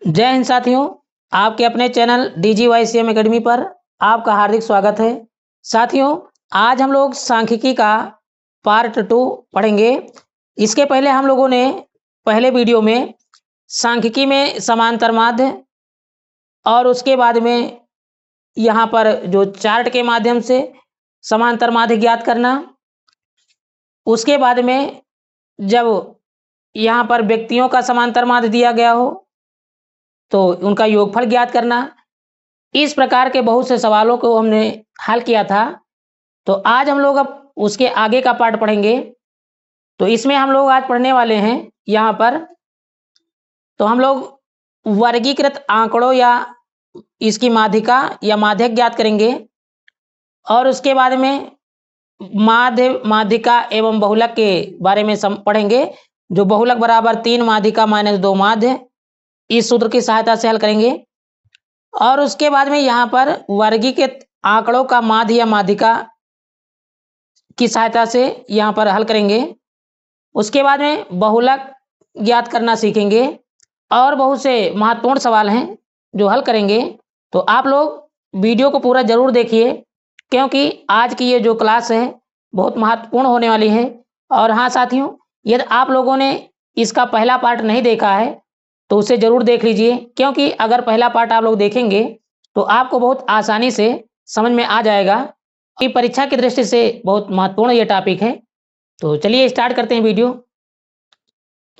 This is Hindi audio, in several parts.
जय हिंद साथियों, आपके अपने चैनल DGYCM एकेडमी पर आपका हार्दिक स्वागत है। साथियों, आज हम लोग सांख्यिकी का पार्ट 2 पढ़ेंगे। इसके पहले हम लोगों ने पहले वीडियो में सांख्यिकी में समांतर माध्य और उसके बाद में यहाँ पर जो चार्ट के माध्यम से समांतर माध्य ज्ञात करना, उसके बाद में जब यहाँ पर व्यक्तियों का समांतर माध्य दिया गया हो तो उनका योगफल ज्ञात करना, इस प्रकार के बहुत से सवालों को हमने हल किया था। तो आज हम लोग अब उसके आगे का पार्ट पढ़ेंगे। तो इसमें हम लोग आज पढ़ने वाले हैं यहाँ पर, तो हम लोग वर्गीकृत आंकड़ों या इसकी माध्यिका या माध्यक ज्ञात करेंगे और उसके बाद में माध्य, माध्यिका एवं बहुलक के बारे में पढ़ेंगे। जो बहुलक बराबर 3 माध्यिका माइनस 2 माध्य, इस सूत्र की सहायता से हल करेंगे। और उसके बाद में यहाँ पर वर्गीकृत आंकड़ों का माध्य या माध्यिका की सहायता से यहाँ पर हल करेंगे। उसके बाद में बहुलक ज्ञात करना सीखेंगे और बहुत से महत्वपूर्ण सवाल हैं जो हल करेंगे। तो आप लोग वीडियो को पूरा जरूर देखिए, क्योंकि आज की ये जो क्लास है बहुत महत्वपूर्ण होने वाली है। और हाँ साथियों, यदि आप लोगों ने इसका पहला पार्ट नहीं देखा है तो उसे जरूर देख लीजिए, क्योंकि अगर पहला पार्ट आप लोग देखेंगे तो आपको बहुत आसानी से समझ में आ जाएगा कि परीक्षा की दृष्टि से बहुत महत्वपूर्ण ये टॉपिक है। तो चलिए स्टार्ट करते हैं वीडियो।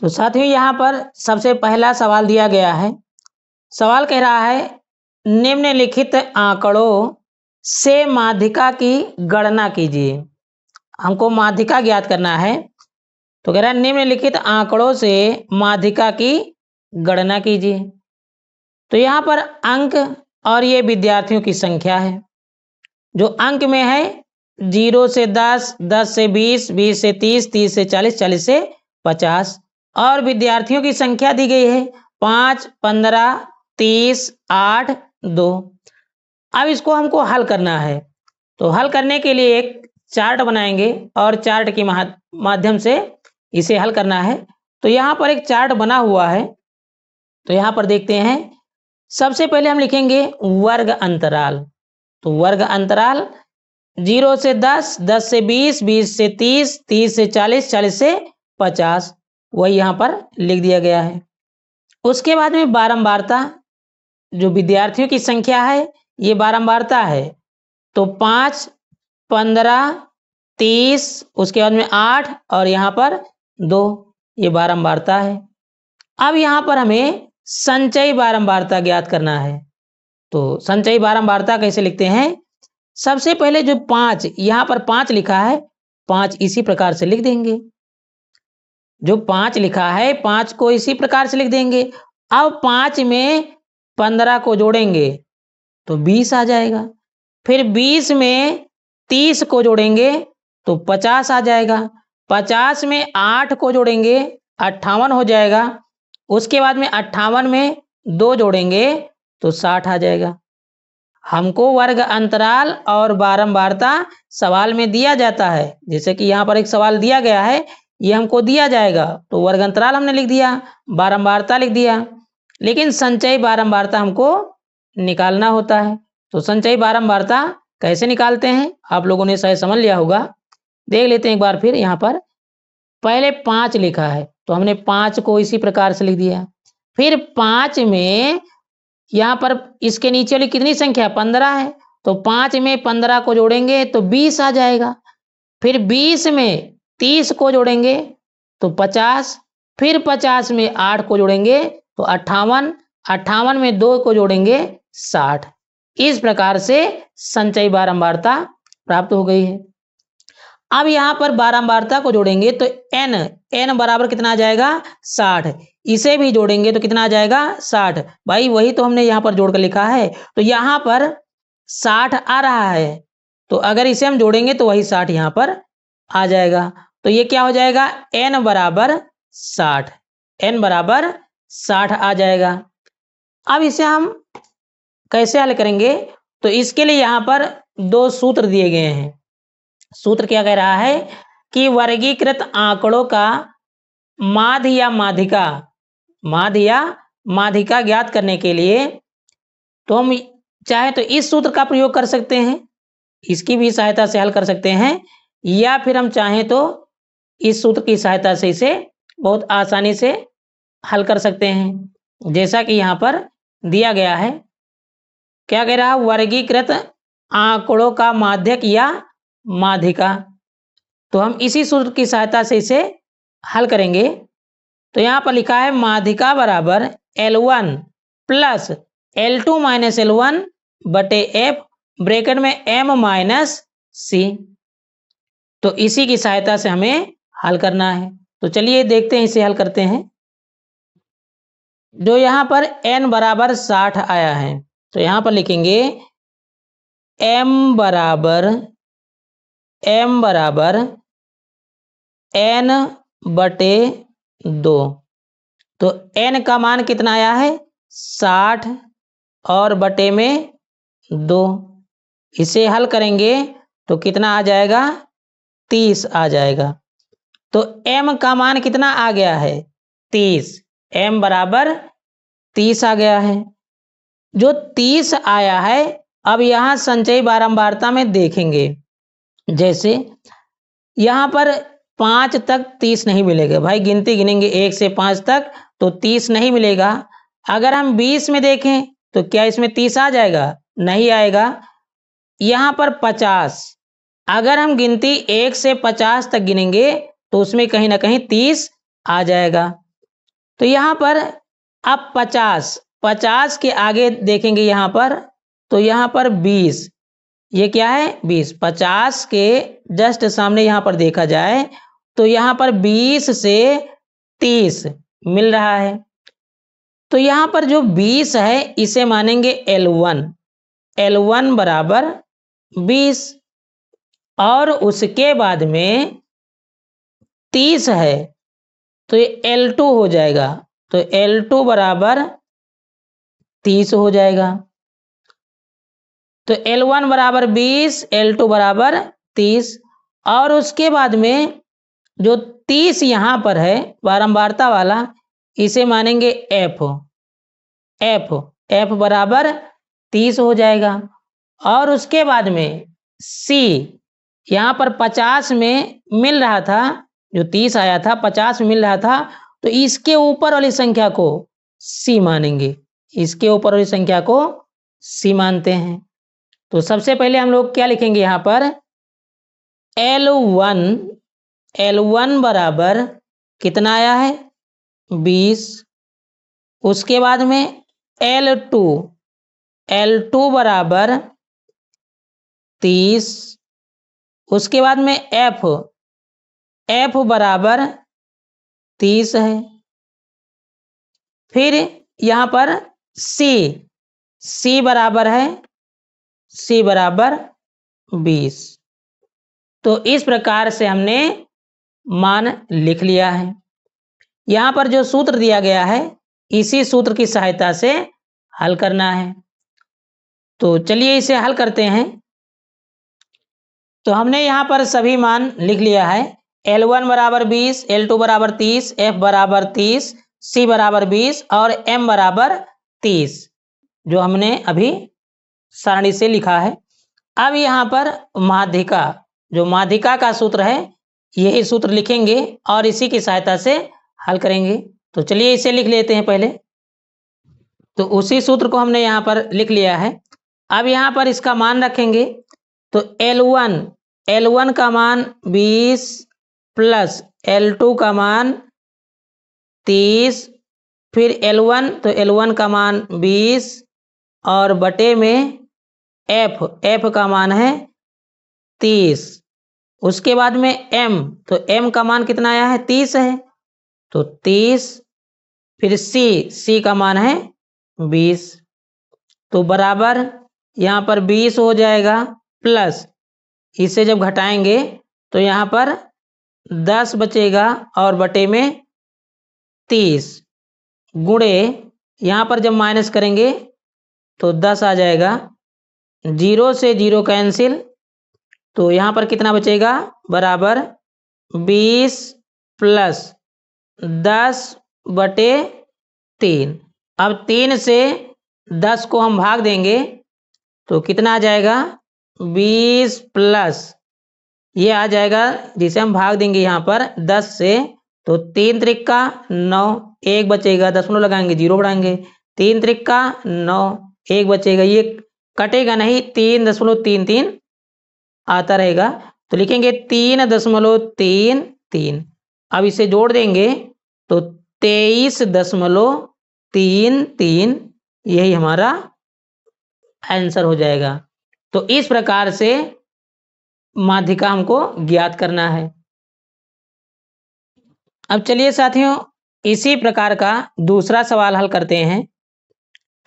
तो साथियों, यहाँ पर सबसे पहला सवाल दिया गया है। सवाल कह रहा है निम्नलिखित आंकड़ों से माध्यिका की गणना कीजिए। हमको माध्यिका ज्ञात करना है। तो कह रहा है निम्नलिखित आंकड़ों से माध्यिका की गणना कीजिए। तो यहाँ पर अंक और ये विद्यार्थियों की संख्या है। जो अंक में है 0 से 10, 10 से 20, 20 से 30, 30 से 40, 40 से 50। और विद्यार्थियों की संख्या दी गई है 5, 15, 30, 8, 2। अब इसको हमको हल करना है। तो हल करने के लिए एक चार्ट बनाएंगे और चार्ट के माध्यम से इसे हल करना है। तो यहाँ पर एक चार्ट बना हुआ है। तो यहाँ पर देखते हैं, सबसे पहले हम लिखेंगे वर्ग अंतराल। तो वर्ग अंतराल 0 से 10, 10 से 20, 20 से 30, 30 से 40, 40 से 50, वही यहाँ पर लिख दिया गया है। उसके बाद में बारंबारता, जो विद्यार्थियों की संख्या है ये बारंबारता है। तो 5, 15, 30, उसके बाद में 8 और यहाँ पर 2, ये बारंबारता है। अब यहाँ पर हमें संचयी बारंबारता ज्ञात करना है। तो संचयी बारंबारता कैसे लिखते हैं? सबसे पहले जो 5, यहाँ पर 5 लिखा है, 5 इसी प्रकार से लिख देंगे। जो 5 लिखा है 5 को इसी प्रकार से लिख देंगे। अब 5 में 15 को जोड़ेंगे तो 20 आ जाएगा। फिर 20 में 30 को जोड़ेंगे तो 50 आ जाएगा। 50 में 8 को जोड़ेंगे 58 हो जाएगा। उसके बाद में 58 में 2 जोड़ेंगे तो 60 आ जाएगा। हमको वर्ग अंतराल और बारंबारता सवाल में दिया जाता है। जैसे कि यहाँ पर एक सवाल दिया गया है, ये हमको दिया जाएगा। तो वर्ग अंतराल हमने लिख दिया, बारंबारता लिख दिया, लेकिन संचयी बारंबारता हमको निकालना होता है। तो संचयी बारंबारता कैसे निकालते हैं आप लोगों ने शायद समझ लिया होगा। देख लेते हैं एक बार फिर। यहाँ पर पहले 5 लिखा है तो हमने 5 को इसी प्रकार से लिख दिया। फिर 5 में यहाँ पर इसके नीचे वाली कितनी संख्या 15 है, तो 5 में 15 को जोड़ेंगे तो 20 आ जाएगा। फिर 20 में 30 को जोड़ेंगे तो 50। फिर 50 में 8 को जोड़ेंगे तो 58, 58 में 2 को जोड़ेंगे 60। इस प्रकार से संचयी बारंबारता प्राप्त हो गई है। अब यहाँ पर बारंबारता को जोड़ेंगे तो n बराबर कितना आ जाएगा 60। इसे भी जोड़ेंगे तो कितना आ जाएगा 60। भाई वही तो हमने यहाँ पर जोड़कर लिखा है। तो यहाँ पर 60 आ रहा है, तो अगर इसे हम जोड़ेंगे तो वही 60 यहाँ पर आ जाएगा। तो ये क्या हो जाएगा n बराबर 60, n बराबर 60 आ जाएगा। अब इसे हम कैसे हल करेंगे? तो इसके लिए यहाँ पर 2 सूत्र दिए गए हैं। सूत्र क्या कह रहा है कि वर्गीकृत आंकड़ों का माध्य या माध्यिका, माध्य या माध्यिका ज्ञात करने के लिए तो हम चाहे तो इस सूत्र का प्रयोग कर सकते हैं, इसकी भी सहायता से हल कर सकते हैं, या फिर हम चाहें तो इस सूत्र की सहायता से इसे बहुत आसानी से हल कर सकते हैं। जैसा कि यहाँ पर दिया गया है, क्या कह रहा है, वर्गीकृत आंकड़ों का माध्यक या माध्यिका। तो हम इसी सूत्र की सहायता से इसे हल करेंगे। तो यहाँ पर लिखा है माध्यिका बराबर L1 plus L2 minus L1 बटे F ब्रैकेट में M माइनस C। तो इसी की सहायता से हमें हल करना है। तो चलिए देखते हैं, इसे हल करते हैं। जो यहाँ पर n बराबर 60 आया है, तो यहाँ पर लिखेंगे m बराबर n बटे 2। तो n का मान कितना आया है, 60 और बटे में 2। इसे हल करेंगे तो कितना आ जाएगा, 30 आ जाएगा। तो m का मान कितना आ गया है, 30। m बराबर 30 आ गया है। जो 30 आया है, अब यहाँ संचयी बारंबारता में देखेंगे। जैसे यहाँ पर 5 तक 30 नहीं मिलेगा भाई, गिनती गिनेंगे 1 से 5 तक तो 30 नहीं मिलेगा। अगर हम 20 में देखें तो क्या इसमें 30 आ जाएगा, नहीं आएगा। यहाँ पर 50, अगर हम गिनती 1 से 50 तक गिनेंगे तो उसमें कहीं ना कहीं 30 आ जाएगा। तो यहाँ पर अब 50 के आगे देखेंगे यहाँ पर, तो यहाँ पर 20, ये क्या है 20। 50 के जस्ट सामने यहाँ पर देखा जाए तो यहाँ पर 20 से 30 मिल रहा है। तो यहाँ पर जो 20 है इसे मानेंगे L1 बराबर 20, और उसके बाद में 30 है तो ये L2 हो जाएगा। तो L2 बराबर 30 हो जाएगा। तो L1 बराबर 20, L2 बराबर 30, और उसके बाद में जो 30 यहाँ पर है बारंबारता वाला, इसे मानेंगे F बराबर 30 हो जाएगा। और उसके बाद में C, यहाँ पर 50 में मिल रहा था, जो 30 आया था 50 में मिल रहा था, तो इसके ऊपर वाली संख्या को C मानेंगे, इसके ऊपर वाली संख्या को C मानते हैं। तो सबसे पहले हम लोग क्या लिखेंगे, यहाँ पर L1 बराबर कितना आया है 20। उसके बाद में L2 बराबर 30। उसके बाद में F बराबर 30 है। फिर यहाँ पर C बराबर है, C बराबर 20। तो इस प्रकार से हमने मान लिख लिया है। यहाँ पर जो सूत्र दिया गया है इसी सूत्र की सहायता से हल करना है। तो चलिए इसे हल करते हैं। तो हमने यहाँ पर सभी मान लिख लिया है। L1 बराबर 20, L2 बराबर 30, F बराबर 30, C बराबर 20 और M बराबर 30, जो हमने अभी सारणी से लिखा है। अब यहाँ पर माध्यिका, जो माध्यिका का सूत्र है, यही सूत्र लिखेंगे और इसी की सहायता से हल करेंगे। तो चलिए इसे लिख लेते हैं पहले। तो उसी सूत्र को हमने यहाँ पर लिख लिया है। अब यहाँ पर इसका मान रखेंगे। तो L1 का मान 20 प्लस L2 का मान 30, फिर L1, तो L1 का मान 20 और बटे में F का मान है 30। उसके बाद में M, तो M का मान कितना आया है 30 है, तो 30, फिर C का मान है 20। तो बराबर यहाँ पर 20 हो जाएगा, प्लस इसे जब घटाएंगे तो यहाँ पर 10 बचेगा और बटे में 30, गुणे यहाँ पर जब माइनस करेंगे तो 10 आ जाएगा। 0 से 0 कैंसिल, तो यहाँ पर कितना बचेगा, बराबर 20 प्लस 10 बटे 3। अब 3 से 10 को हम भाग देंगे तो कितना आ जाएगा 20 प्लस ये आ जाएगा जिसे हम भाग देंगे यहाँ पर 10 से तो 3 त्रिका 9 एक बचेगा, दशमलव लगाएंगे 0 बढ़ाएंगे 3 त्रिका 9 एक बचेगा, ये कटेगा नहीं 3.33 आता रहेगा तो लिखेंगे 3.33। अब इसे जोड़ देंगे तो 23.33 यही हमारा आंसर हो जाएगा। तो इस प्रकार से माध्यिका हमको ज्ञात करना है। अब चलिए साथियों इसी प्रकार का दूसरा सवाल हल करते हैं।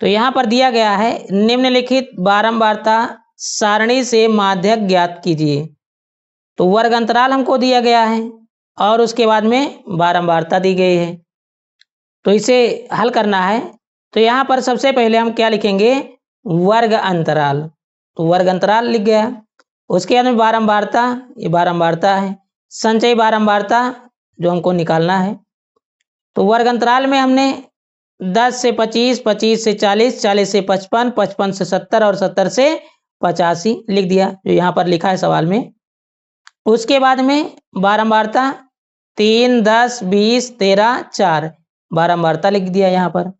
तो यहाँ पर दिया गया है निम्नलिखित बारंबारता सारणी से माध्यक ज्ञात कीजिए। तो वर्ग अंतराल हमको दिया गया है और उसके बाद में बारंबारता दी गई है तो इसे हल करना है। तो यहाँ पर सबसे पहले हम क्या लिखेंगे वर्ग अंतराल, तो वर्ग अंतराल लिख गया। उसके बाद में बारंबारता, ये बारंबारता है, संचयी बारंबारता जो हमको निकालना है। तो वर्ग अंतराल में हमने 10 से 25, 25 से 40, 40 से 55, 55 से 70 और 70 से 85 लिख दिया जो यहाँ पर लिखा है सवाल में। उसके बाद में बारंबारता 3, 10, 20, 13, 4 बारंबारता लिख दिया यहाँ पर।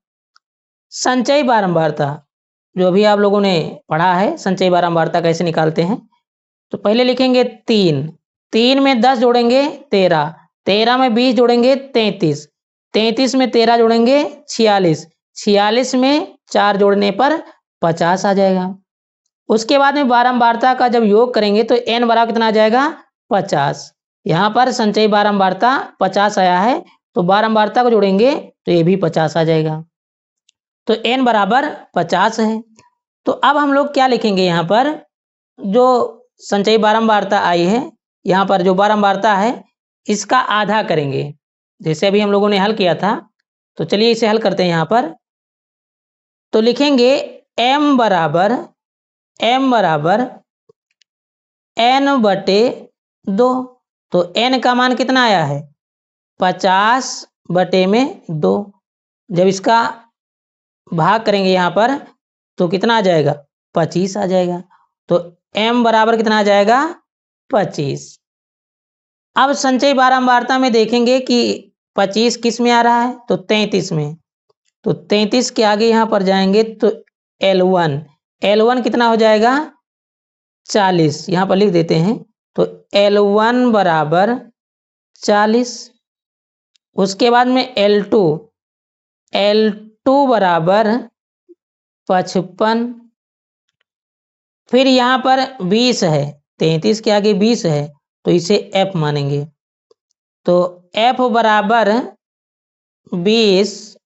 संचयी बारंबारता जो अभी आप लोगों ने पढ़ा है संचयी बारंबारता कैसे निकालते हैं। तो पहले लिखेंगे 3, 3 में 10 जोड़ेंगे 13, 13 में 20 जोड़ेंगे 33, 33 में 13 जोड़ेंगे 46, 46 में 4 जोड़ने पर 50 आ जाएगा। उसके बाद में बारंबारता का जब योग करेंगे तो n बराबर कितना आ जाएगा 50। यहाँ पर संचयी बारंबारता 50 आया है तो बारंबारता को जोड़ेंगे तो ये भी 50 आ जाएगा। तो n बराबर 50 है। तो अब हम लोग क्या लिखेंगे यहाँ पर जो संचयी बारंबारता आई है यहाँ पर जो बारंबारता है इसका आधा करेंगे जैसे अभी हम लोगों ने हल किया था। तो चलिए इसे हल करते हैं यहाँ पर। तो लिखेंगे m बराबर n/2। तो n का मान कितना आया है 50/2। जब इसका भाग करेंगे यहाँ पर तो कितना आ जाएगा 25 आ जाएगा। तो m बराबर कितना आ जाएगा 25। अब संचयी बारंबारता में देखेंगे कि 25 किस में आ रहा है तो 33 में। तो 33 के आगे यहाँ पर जाएंगे तो L1 कितना हो जाएगा 40 यहाँ पर लिख देते हैं। तो L1 बराबर 40। उसके बाद में L2 बराबर 55। फिर यहाँ पर 20 है 33 के आगे 20 है तो इसे F मानेंगे। तो F बराबर 20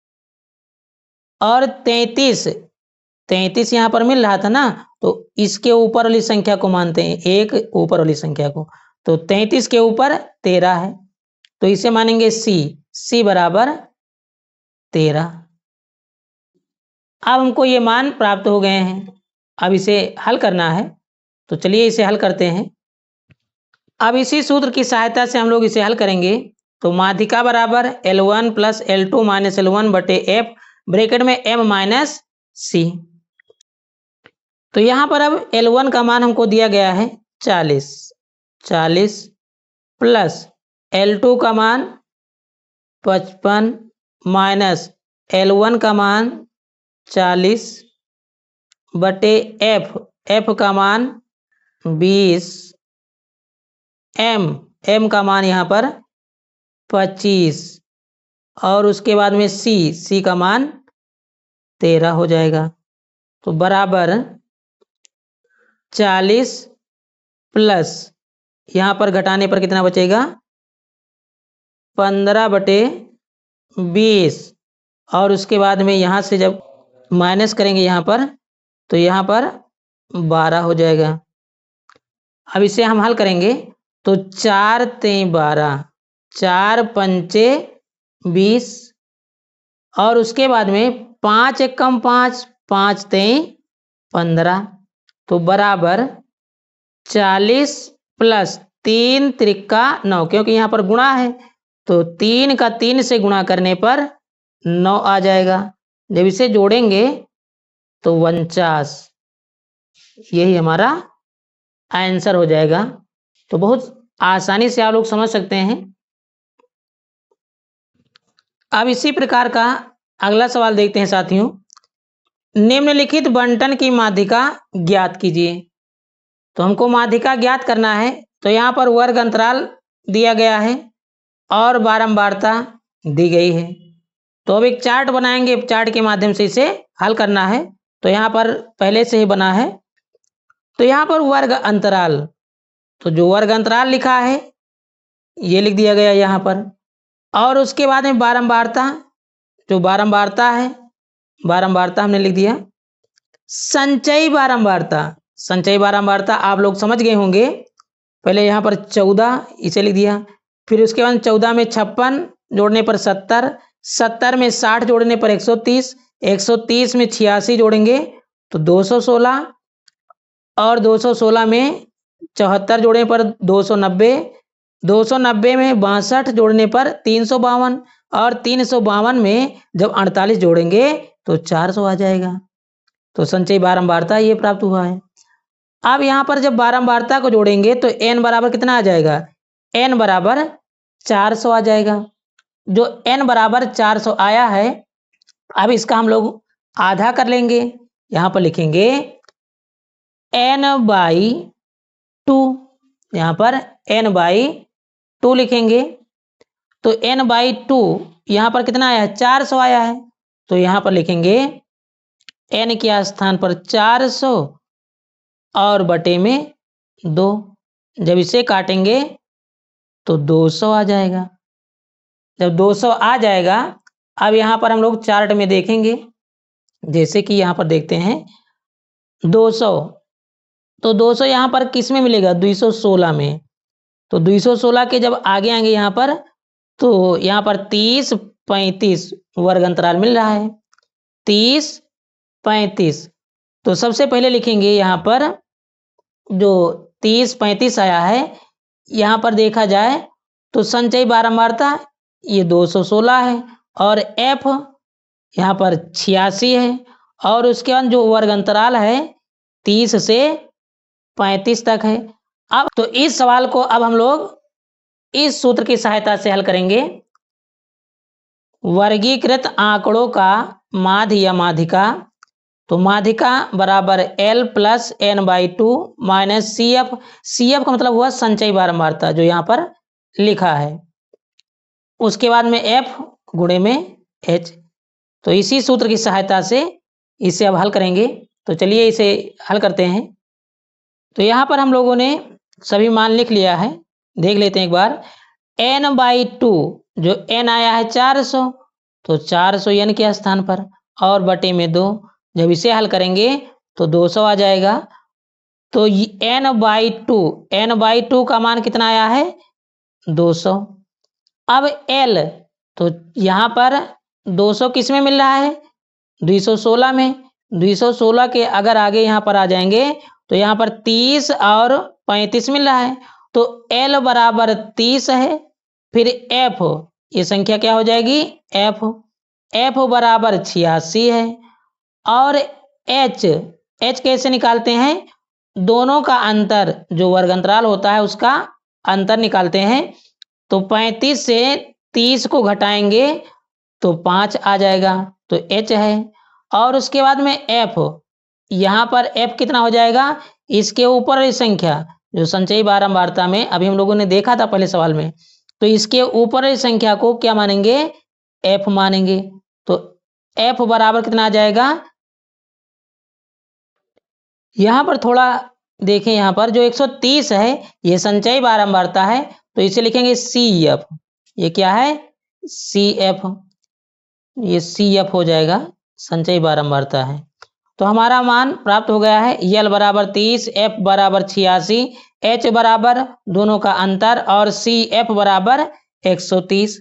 और 33 यहाँ पर मिल रहा था ना तो इसके ऊपर वाली संख्या को मानते हैं एक ऊपर वाली संख्या को। तो 33 के ऊपर 13 है तो इसे मानेंगे C बराबर 13। अब हमको ये मान प्राप्त हो गए हैं। अब इसे हल करना है तो चलिए इसे हल करते हैं। अब इसी सूत्र की सहायता से हम लोग इसे हल करेंगे। तो माध्यिका बराबर L1 plus L2 minus L1/F bracket में M माइनस C। तो यहाँ पर अब L1 का मान हमको दिया गया है 40 प्लस L2 का मान 55 माइनस L1 का मान 40/F का मान 20, M का मान यहाँ पर 25 और उसके बाद में C का मान 13 हो जाएगा। तो बराबर 40 प्लस यहाँ पर घटाने पर कितना बचेगा 15/20 और उसके बाद में यहाँ से जब माइनस करेंगे यहाँ पर तो यहाँ पर 12 हो जाएगा। अब इसे हम हल करेंगे तो 4 × 12 4 × 5 = 20 और उसके बाद में 5 × 1 = 5 5 × 15 तो बराबर 40 प्लस 3 × 3 = 9 क्योंकि यहाँ पर गुणा है तो 3 का 3 से गुणा करने पर 9 आ जाएगा जब इसे जोड़ेंगे तो 49, यही हमारा आंसर हो जाएगा। तो बहुत आसानी से आप लोग समझ सकते हैं। अब इसी प्रकार का अगला सवाल देखते हैं साथियों। निम्नलिखित बंटन की माध्यिका ज्ञात कीजिए। तो हमको माध्यिका ज्ञात करना है। तो यहाँ पर वर्ग अंतराल दिया गया है और बारंबारता दी गई है। तो अब एक चार्ट बनाएंगे, चार्ट के माध्यम से इसे हल करना है। तो यहाँ पर पहले से ही बना है। तो यहाँ पर वर्ग अंतराल, तो जो वर्ग अंतराल लिखा है ये लिख दिया गया यहाँ पर। और उसके बाद में बारंबारता, जो बारंबारता है, बारंबारता हमने लिख दिया। संचयी बारंबारता, संचयी बारंबारता आप लोग समझ गए होंगे। पहले यहाँ पर 14 इसे लिख दिया। फिर उसके बाद 14 में 56 जोड़ने पर 70, 70 में 60 जोड़ने पर 130, 130 में 86 जोड़ेंगे तो 216, और 216 में 74 जोड़ने पर 290, 290 में 62 जोड़ने पर 352, और 352 में जब 48 जोड़ेंगे तो 400 आ जाएगा। तो संचयी बारंबारता ये प्राप्त हुआ है। अब यहाँ पर जब बारंबारता को जोड़ेंगे तो n बराबर कितना आ जाएगा, n बराबर 400 आ जाएगा। जो n बराबर 400 आया है, अब इसका हम लोग आधा कर लेंगे। यहाँ पर लिखेंगे n/2, यहाँ पर n/2 लिखेंगे। तो n/2 यहाँ पर कितना आया है, 400 आया है। तो यहाँ पर लिखेंगे n के स्थान पर 400 और बटे में 2। जब इसे काटेंगे तो 200 आ जाएगा। जब 200 आ जाएगा, अब यहाँ पर हम लोग चार्ट में देखेंगे। जैसे कि यहाँ पर देखते हैं 200, तो 200 यहाँ पर किस में मिलेगा, 216 में। तो 216 के जब आगे आएंगे यहाँ पर, तो यहाँ पर 30, 35 वर्ग अंतराल मिल रहा है, 30, 35। तो सबसे पहले लिखेंगे यहाँ पर जो 30, 35 आया है, यहाँ पर देखा जाए तो संचयी बारंबारता ये 216 है और f यहाँ पर 86 है, और उसके बाद जो वर्ग अंतराल है 30 से 35 तक है। अब तो इस सवाल को अब हम लोग इस सूत्र की सहायता से हल करेंगे। वर्गीकृत आंकड़ों का माध्य या माध्यिका, तो माध्यिका बराबर L + n/2 - CF। CF का मतलब हुआ संचयी बारंबारता, जो यहाँ पर लिखा है। उसके बाद में F गुणे में H। तो इसी सूत्र की सहायता से इसे अब हल करेंगे। तो चलिए इसे हल करते हैं। तो यहाँ पर हम लोगों ने सभी मान लिख लिया है, देख लेते हैं एक बार। n/2 जो n आया है 400, तो 400 n के स्थान पर और बटे में 2। जब इसे हल करेंगे तो 200 आ जाएगा। तो n/2 का मान कितना आया है, 200। अब L, तो यहाँ पर 200 किस में मिल रहा है, 216 में। 216 के अगर आगे यहाँ पर आ जाएंगे तो यहाँ पर 30 और 35 मिल रहा है। तो L बराबर 30 है। फिर F, ये संख्या क्या हो जाएगी, F बराबर 86 है। और H कैसे निकालते हैं, दोनों का अंतर, जो वर्ग अंतराल होता है उसका अंतर निकालते हैं। तो 35 से 30 को घटाएंगे तो 5 आ जाएगा, तो H है। और उसके बाद में F, यहाँ पर F कितना हो जाएगा, इसके ऊपर वाली संख्या जो संचयी बारंबारता में अभी हम लोगों ने देखा था पहले सवाल में, तो इसके ऊपर वाली संख्या को क्या मानेंगे, F मानेंगे। तो F बराबर कितना आ जाएगा, यहाँ पर थोड़ा देखें, यहाँ पर जो 130 है ये संचयी बारंबारता है, तो इसे लिखेंगे CF। ये क्या है, CF, ये CF हो जाएगा, संचयी बारंबारता है। तो हमारा मान प्राप्त हो गया है। L बराबर 30, F बराबर 86, H बराबर दोनों का अंतर और CF बराबर 130।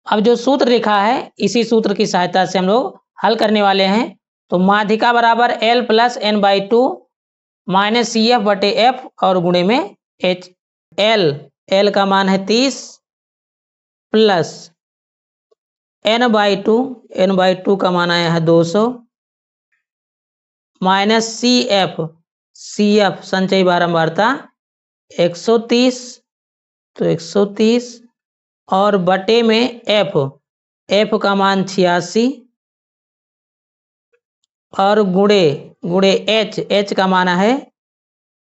अब जो सूत्र लिखा है इसी सूत्र की सहायता से हम लोग हल करने वाले हैं। तो माध्यिका बराबर L + n/2 - CF बटे F और गुणे में H। L का मान है 30 प्लस n/2, n/2 का मान आया है 200, माइनस CF संचयी बारंबारता 130, तो 130 और बटे में f का मान 86 और गुणे h का मान है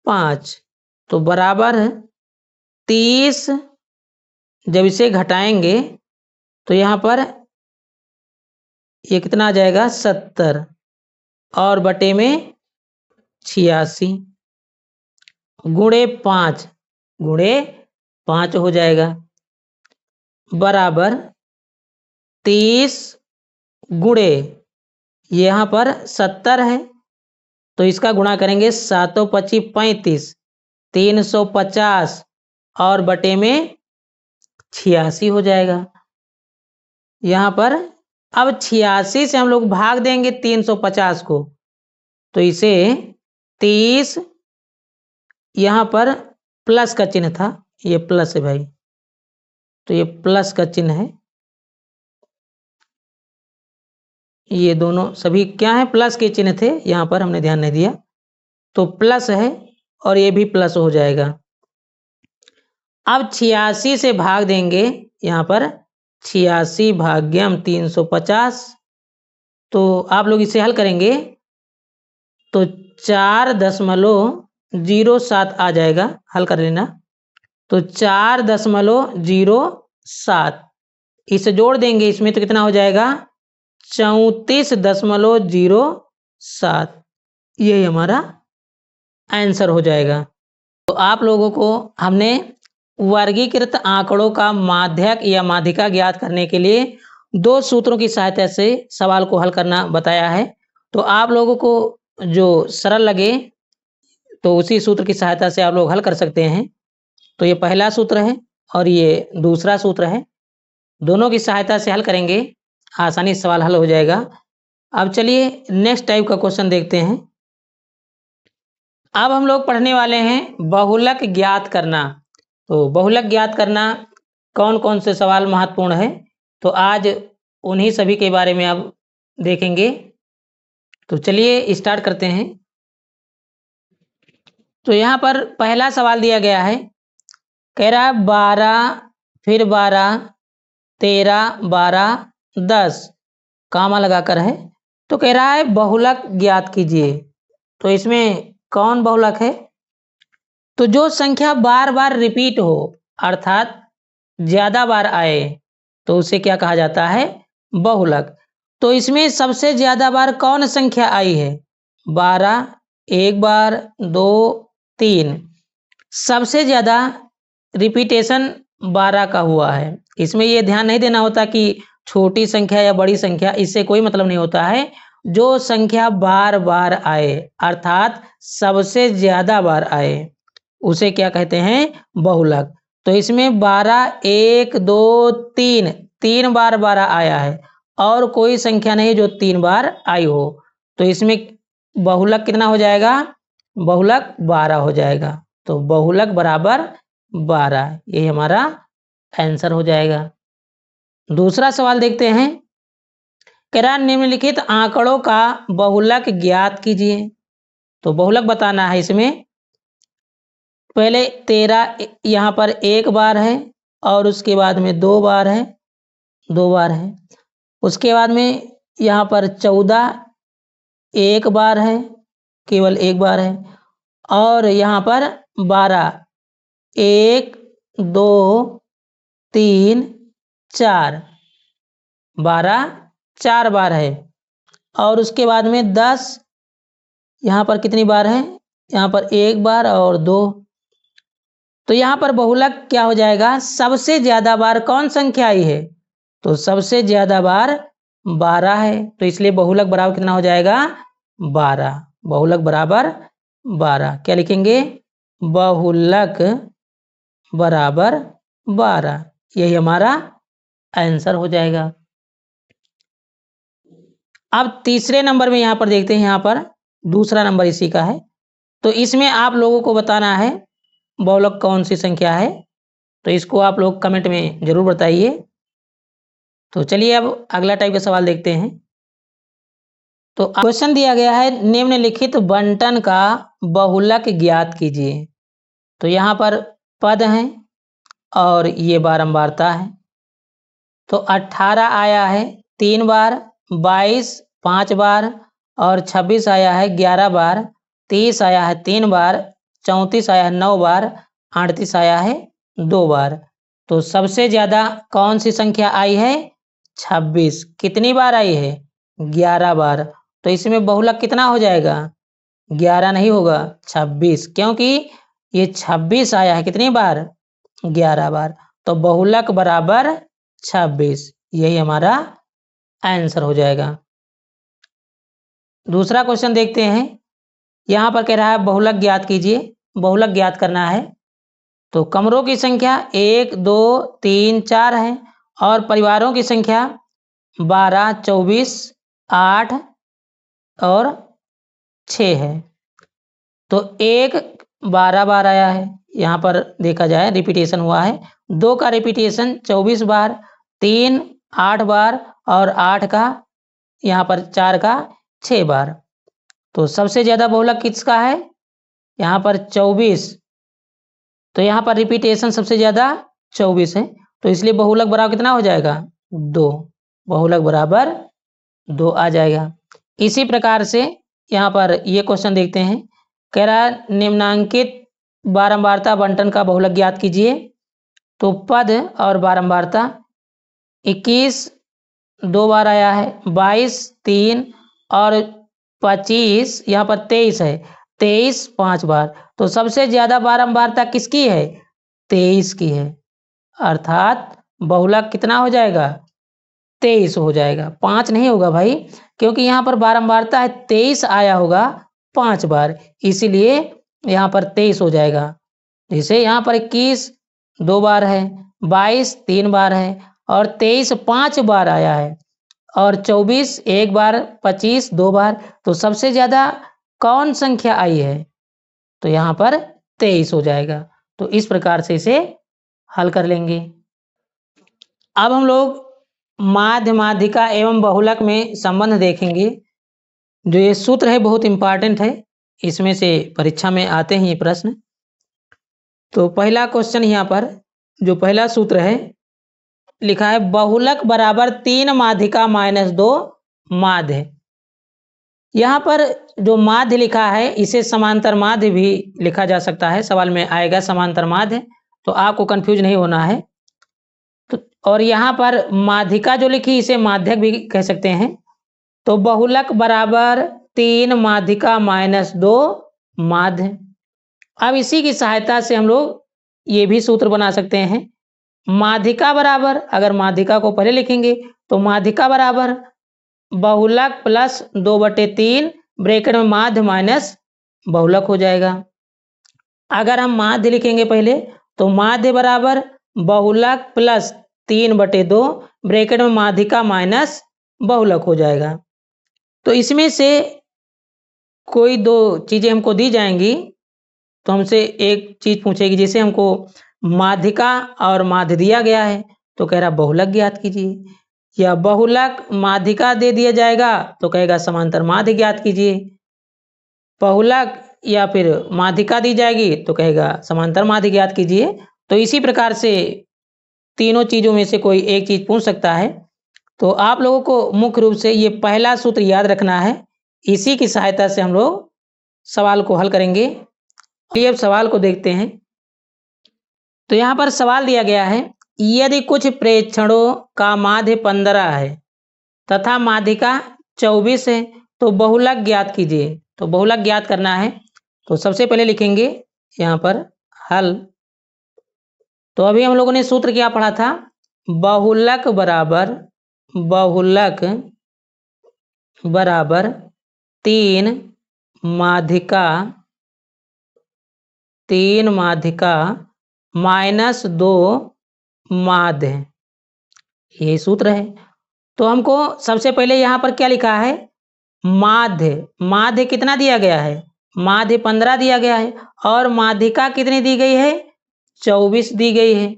5, तो बराबर 30। जब इसे घटाएंगे तो यहाँ पर ये कितना आ जाएगा 70 और बटे में 86 गुणे 5 हो जाएगा, बराबर 30 गुणे यहाँ पर 70 है तो इसका गुणा करेंगे 7 25 35, 350 और बटे में 86 हो जाएगा। यहाँ पर अब 86 से हम लोग भाग देंगे 350 को, तो इसे 30, यहाँ पर प्लस का चिन्ह था, ये प्लस है भाई, तो ये प्लस का चिन्ह है, ये दोनों सभी क्या है प्लस के चिन्ह थे, यहाँ पर हमने ध्यान नहीं दिया, तो प्लस है और ये भी प्लस हो जाएगा। अब 86 से भाग देंगे, यहाँ पर 86 भाग्यम 350, तो आप लोग इसे हल करेंगे तो 4.07 आ जाएगा, हल कर लेना, तो 4.07 इसे जोड़ देंगे इसमें तो कितना हो जाएगा 34.07, यही हमारा आंसर हो जाएगा। तो आप लोगों को हमने वर्गीकृत आंकड़ों का माध्यक या माध्यिका ज्ञात करने के लिए 2 सूत्रों की सहायता से सवाल को हल करना बताया है। तो आप लोगों को जो सरल लगे तो उसी सूत्र की सहायता से आप लोग हल कर सकते हैं। तो ये पहला सूत्र है और ये दूसरा सूत्र है, दोनों की सहायता से हल करेंगे, आसानी से सवाल हल हो जाएगा। अब चलिए नेक्स्ट टाइप का क्वेश्चन देखते हैं। अब हम लोग पढ़ने वाले हैं बहुलक ज्ञात करना। तो बहुलक ज्ञात करना कौन कौन से सवाल महत्वपूर्ण है, तो आज उन्हीं सभी के बारे में अब देखेंगे। तो चलिए स्टार्ट करते हैं। तो यहाँ पर पहला सवाल दिया गया है, कह रहा है 12 फिर 12 13 12 10 कामा लगाकर है, तो कह रहा है बहुलक ज्ञात कीजिए। तो इसमें कौन बहुलक है, तो जो संख्या बार बार रिपीट हो अर्थात ज्यादा बार आए तो उसे क्या कहा जाता है बहुलक। तो इसमें सबसे ज्यादा बार कौन संख्या आई है 12, एक बार 2 3, सबसे ज्यादा रिपीटेशन 12 का हुआ है। इसमें ये ध्यान नहीं देना होता कि छोटी संख्या या बड़ी संख्या, इससे कोई मतलब नहीं होता है। जो संख्या बार बार आए अर्थात सबसे ज्यादा बार आए उसे क्या कहते हैं बहुलक। तो इसमें 12 1 2 3 3 बार 12 आया है और कोई संख्या नहीं जो 3 बार आई हो, तो इसमें बहुलक कितना हो जाएगा बहुलक 12 हो जाएगा। तो बहुलक बराबर 12, यही हमारा आंसर हो जाएगा। दूसरा सवाल देखते हैं, कह रहा निम्नलिखित आंकड़ों का बहुलक ज्ञात कीजिए। तो बहुलक बताना है। इसमें पहले 13 यहाँ पर एक बार है और उसके बाद में 2 बार है, 2 बार है। उसके बाद में यहाँ पर 14 एक बार है, केवल एक बार है। और यहाँ पर 12 1 2 3 4 12 4 बार है। और उसके बाद में 10 यहाँ पर कितनी बार है, यहाँ पर एक बार और 2। तो यहाँ पर बहुलक क्या हो जाएगा सबसे ज्यादा बार कौन संख्या आई है, तो सबसे ज्यादा बार 12 है, तो इसलिए बहुलक बराबर कितना हो जाएगा 12, बहुलक बराबर 12। क्या लिखेंगे बहुलक बराबर 12, यही हमारा आंसर हो जाएगा। अब तीसरे नंबर में यहाँ पर देखते हैं, यहाँ पर दूसरा नंबर इसी का है। तो इसमें आप लोगों को बताना है बहुलक कौन सी संख्या है, तो इसको आप लोग कमेंट में जरूर बताइए। तो चलिए अब अगला टाइप का सवाल देखते हैं। तो क्वेश्चन दिया गया है निम्नलिखित बंटन का बहुलक ज्ञात कीजिए। तो यहाँ पर पद हैं और ये बारंबारता है। तो 18 आया है 3 बार, 22 5 बार और 26 आया है 11 बार, 30 आया है 3 बार, 34 आया है 9 बार, 38 आया है 2 बार। तो सबसे ज्यादा कौन सी संख्या आई है? 26। कितनी बार आई है? 11 बार। तो इसमें बहुलक कितना हो जाएगा? 11 नहीं होगा, 26, क्योंकि ये 26 आया है कितनी बार? 11 बार। तो बहुलक बराबर 26, यही हमारा आंसर हो जाएगा। दूसरा क्वेश्चन देखते हैं। यहाँ पर कह रहा है बहुलक ज्ञात कीजिए। बहुलक ज्ञात करना है तो कमरों की संख्या 1 2 3 4 है और परिवारों की संख्या 12 24 8 और 6 है। तो 1 12 बार आया है, यहाँ पर देखा जाए रिपीटेशन हुआ है। 2 का रिपीटेशन 24 बार, 3 8 बार और 8 का यहाँ पर 4 का 6 बार। तो सबसे ज्यादा बहुलक किसका है? यहाँ पर 24। तो यहाँ पर रिपीटेशन सबसे ज्यादा 24 है, तो इसलिए बहुलक बराबर कितना हो जाएगा? 2। बहुलक बराबर 2 आ जाएगा। इसी प्रकार से यहाँ पर ये क्वेश्चन देखते हैं। कह रहा है निम्नांकित बारंबारता बंटन का बहुलक ज्ञात कीजिए। तो पद और बारंबारता 21 2 बार आया है, 22 3 और 25 यहाँ पर 23 है, 23 5 बार। तो सबसे ज्यादा बारंबारता किसकी है? 23 की है, अर्थात बहुलक कितना हो जाएगा? 23 हो जाएगा, 5 नहीं होगा भाई, क्योंकि यहाँ पर बारंबारता है 23 आया होगा 5 बार, इसीलिए यहाँ पर 23 हो जाएगा। जैसे यहाँ पर 21 2 बार है, 22 3 बार है और 23 5 बार आया है और 24 1 बार, 25 2 बार। तो सबसे ज्यादा कौन संख्या आई है? तो यहाँ पर 23 हो जाएगा। तो इस प्रकार से इसे हल कर लेंगे। अब हम लोग माध्य, माध्यिका एवं बहुलक में संबंध देखेंगे। जो ये सूत्र है बहुत इंपॉर्टेंट है, इसमें से परीक्षा में आते हैं ये प्रश्न। तो पहला क्वेश्चन यहाँ पर जो पहला सूत्र है लिखा है बहुलक बराबर 3 माध्यिका माइनस 2 माध्य। यहाँ पर जो माध्य लिखा है इसे समांतर माध्य भी लिखा जा सकता है, सवाल में आएगा समांतर माध्य, तो आपको कंफ्यूज नहीं होना है। तो और यहाँ पर माध्यिका जो लिखी इसे माध्यक भी कह सकते हैं। तो बहुलक बराबर 3 माध्यिका माइनस 2 माध्य। अब इसी की सहायता से हम लोग ये भी सूत्र बना सकते हैं। माध्यिका बराबर, अगर माध्यिका को पहले लिखेंगे तो माध्यिका बराबर बहुलक प्लस 2/3 ब्रैकेट में माध्य माइनस बहुलक हो जाएगा। अगर हम माध्य लिखेंगे पहले तो माध्य बराबर बहुलक प्लस 3/2 ब्रैकेट में माध्यिका माइनस बहुलक हो जाएगा। तो इसमें से कोई दो चीजें हमको दी जाएंगी तो हमसे एक चीज पूछेगी, जैसे हमको माध्यिका और माध्य दिया गया है तो कह रहा बहुलक ज्ञात कीजिए, या बहुलक माध्यिका दे दिया जाएगा तो कहेगा समांतर माध्य ज्ञात कीजिए। बहुलक या फिर माध्यिका दी जाएगी तो कहेगा समांतर माध्य ज्ञात कीजिए। तो इसी प्रकार से तीनों चीजों में से कोई एक चीज पूछ सकता है। तो आप लोगों को मुख्य रूप से ये पहला सूत्र याद रखना है, इसी की सहायता से हम लोग सवाल को हल करेंगे। ये अब सवाल को देखते हैं। तो यहाँ पर सवाल दिया गया है यदि कुछ प्रेक्षणों का माध्य 15 है तथा माध्यिका 24 है तो बहुलक ज्ञात कीजिए। तो बहुलक ज्ञात करना है तो सबसे पहले लिखेंगे यहाँ पर हल। तो अभी हम लोगों ने सूत्र क्या पढ़ा था? बहुलक बराबर 3 माध्यिका माइनस 2 माध्य, ये सूत्र है। तो हमको सबसे पहले यहाँ पर क्या लिखा है? माध्य कितना दिया गया है? माध्य 15 दिया गया है और माध्यिका कितनी दी गई है? 24 दी गई है।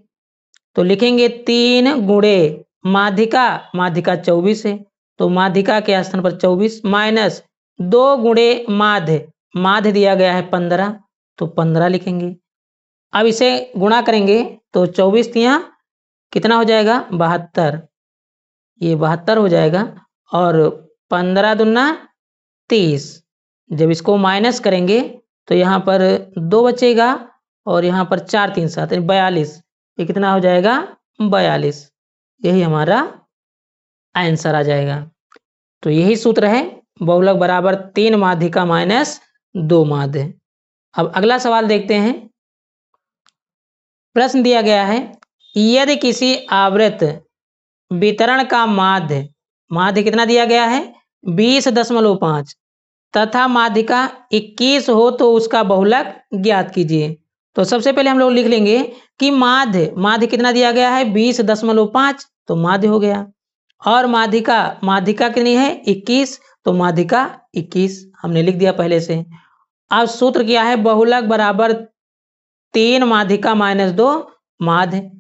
तो लिखेंगे 3 गुणे माध्यिका 24 है, तो माध्यिका के स्थान पर 24 माइनस 2 गुणे माध्य दिया गया है 15, तो 15 लिखेंगे। अब इसे गुणा करेंगे तो 24 तिया कितना हो जाएगा 72, ये 72 हो जाएगा। और 15 दूना 30, जब इसको माइनस करेंगे तो यहाँ पर 2 बचेगा और यहाँ पर 4 3 7 42, ये कितना हो जाएगा 42, यही हमारा आंसर आ जाएगा। तो यही सूत्र है, बहुलक बराबर 3 माध्यिका माइनस 2 माध्य। अब अगला सवाल देखते हैं। प्रश्न दिया गया है, यदि किसी आवृत वितरण का माध्य कितना दिया गया है 20.5 तथा माध्यिका 21 हो तो उसका बहुलक ज्ञात कीजिए। तो सबसे पहले हम लोग लिख लेंगे कि माध्य कितना दिया गया है 20.5, तो माध्य हो गया। और माध्यिका कितनी है 21, तो माध्यिका 21 हमने लिख दिया पहले से। अब सूत्र क्या है, बहुलक बराबर 3 माध्यिका माइनस 2 माध्य,